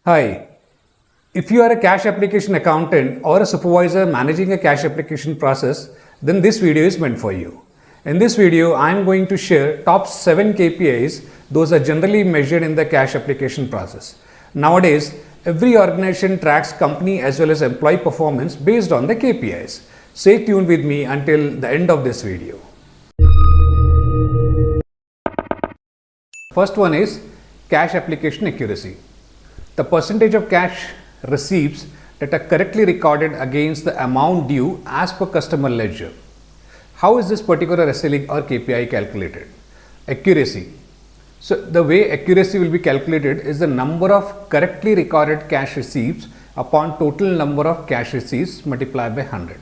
Hi, if you are a cash application accountant or a supervisor managing a cash application process, then this video is meant for you. In this video, I am going to share top 7 KPIs. Those are generally measured in the cash application process. Nowadays, every organization tracks company as well as employee performance based on the KPIs. Stay tuned with me until the end of this video. First one is cash application accuracy. The percentage of cash receipts that are correctly recorded against the amount due as per customer ledger. How is this particular SLA or KPI calculated? Accuracy. So the way accuracy will be calculated is the number of correctly recorded cash receipts upon total number of cash receipts multiplied by 100.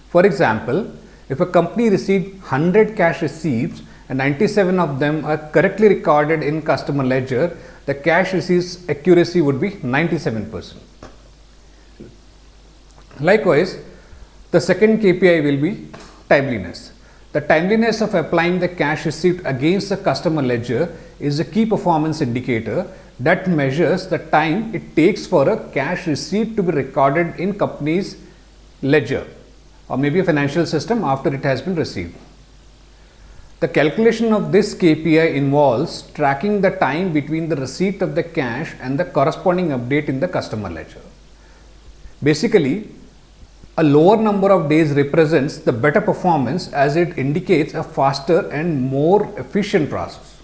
For example, if a company received 100 cash receipts and 97 of them are correctly recorded in customer ledger, the cash receipts accuracy would be 97%. Likewise, the second KPI will be timeliness. The timeliness of applying the cash receipt against the customer ledger is a key performance indicator that measures the time it takes for a cash receipt to be recorded in company's ledger or maybe a financial system after it has been received. The calculation of this KPI involves tracking the time between the receipt of the cash and the corresponding update in the customer ledger. Basically, a lower number of days represents the better performance as it indicates a faster and more efficient process.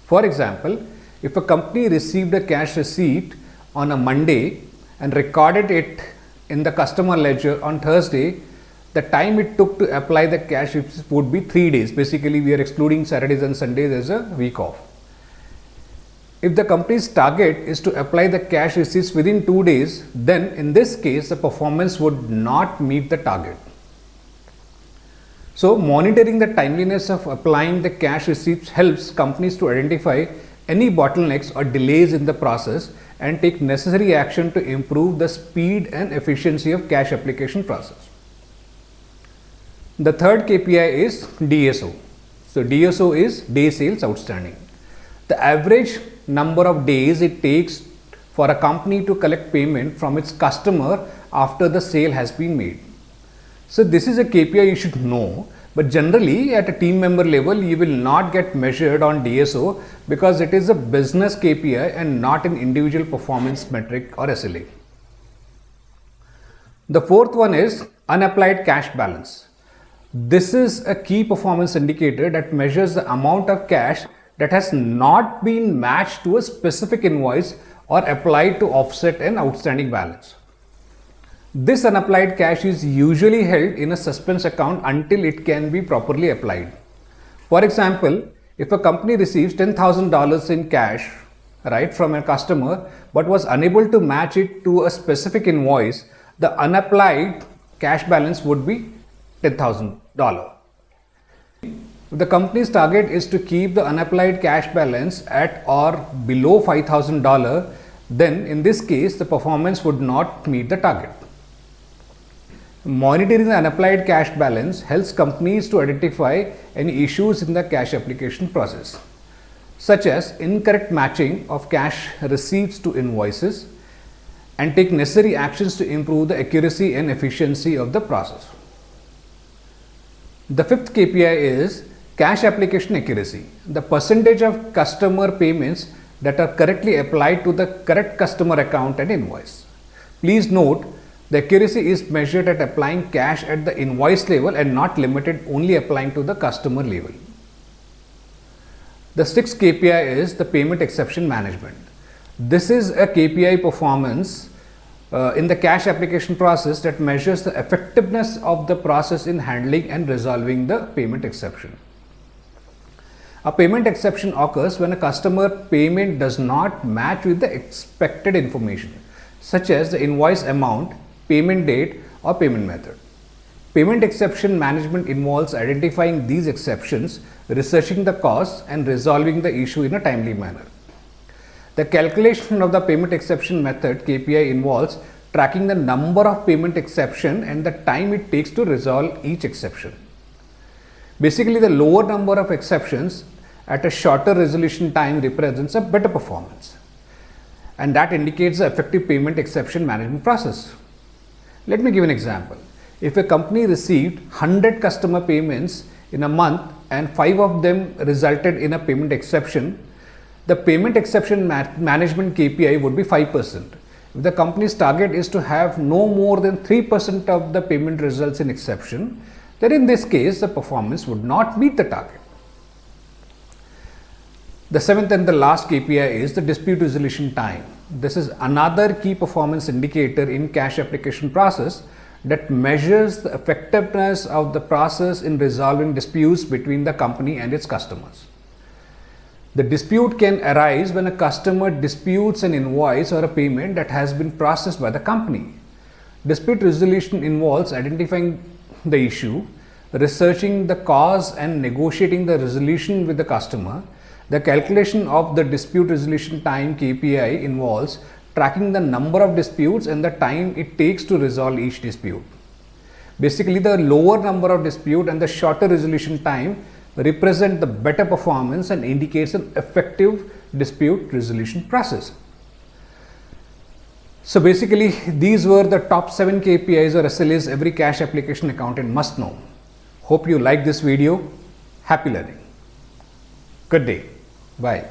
For example, if a company received a cash receipt on a Monday and recorded it in the customer ledger on Thursday, the time it took to apply the cash receipts would be 3 days. Basically, we are excluding Saturdays and Sundays as a week off. If the company's target is to apply the cash receipts within 2 days, then in this case, the performance would not meet the target. So, monitoring the timeliness of applying the cash receipts helps companies to identify any bottlenecks or delays in the process and take necessary action to improve the speed and efficiency of cash application process. The third KPI is DSO. So DSO is day sales outstanding. The average number of days it takes for a company to collect payment from its customer after the sale has been made. So this is a KPI you should know, but generally at a team member level you will not get measured on DSO because it is a business KPI and not an individual performance metric or SLA. The fourth one is unapplied cash balance. This is a key performance indicator that measures the amount of cash that has not been matched to a specific invoice or applied to offset an outstanding balance. This unapplied cash is usually held in a suspense account until it can be properly applied. For example, if a company receives $10,000 in cash, from a customer but was unable to match it to a specific invoice, the unapplied cash balance would be $10,000. If the company's target is to keep the unapplied cash balance at or below $5,000, then in this case the performance would not meet the target. Monitoring the unapplied cash balance helps companies to identify any issues in the cash application process, such as incorrect matching of cash receipts to invoices, and take necessary actions to improve the accuracy and efficiency of the process. The fifth KPI is cash application accuracy. The percentage of customer payments that are correctly applied to the correct customer account and invoice. Please note, the accuracy is measured at applying cash at the invoice level and not limited only applying to the customer level. The sixth KPI is the payment exception management. This is a KPI performance in the cash application process that measures the effectiveness of the process in handling and resolving the payment exception. A payment exception occurs when a customer payment does not match with the expected information, such as the invoice amount, payment date, or payment method. Payment exception management involves identifying these exceptions, researching the cause, and resolving the issue in a timely manner. The calculation of the payment exception method KPI involves tracking the number of payment exception and the time it takes to resolve each exception. Basically, the lower number of exceptions at a shorter resolution time represents a better performance. and that indicates the effective payment exception management process. Let me give an example. If a company received 100 customer payments in a month and 5 of them resulted in a payment exception, the payment exception management KPI would be 5%. If the company's target is to have no more than 3% of the payment results in exception, then in this case the performance would not meet the target. The seventh and the last KPI is the dispute resolution time. This is another key performance indicator in cash application process that measures the effectiveness of the process in resolving disputes between the company and its customers. The dispute can arise when a customer disputes an invoice or a payment that has been processed by the company. Dispute resolution involves identifying the issue, researching the cause and negotiating the resolution with the customer. The calculation of the dispute resolution time KPI involves tracking the number of disputes and the time it takes to resolve each dispute. Basically, the lower number of dispute and the shorter resolution time represent the better performance and indicates an effective dispute resolution process. So basically, these were the top 7 KPIs or SLAs every cash application accountant must know. Hope you like this video. Happy learning. Good day. Bye.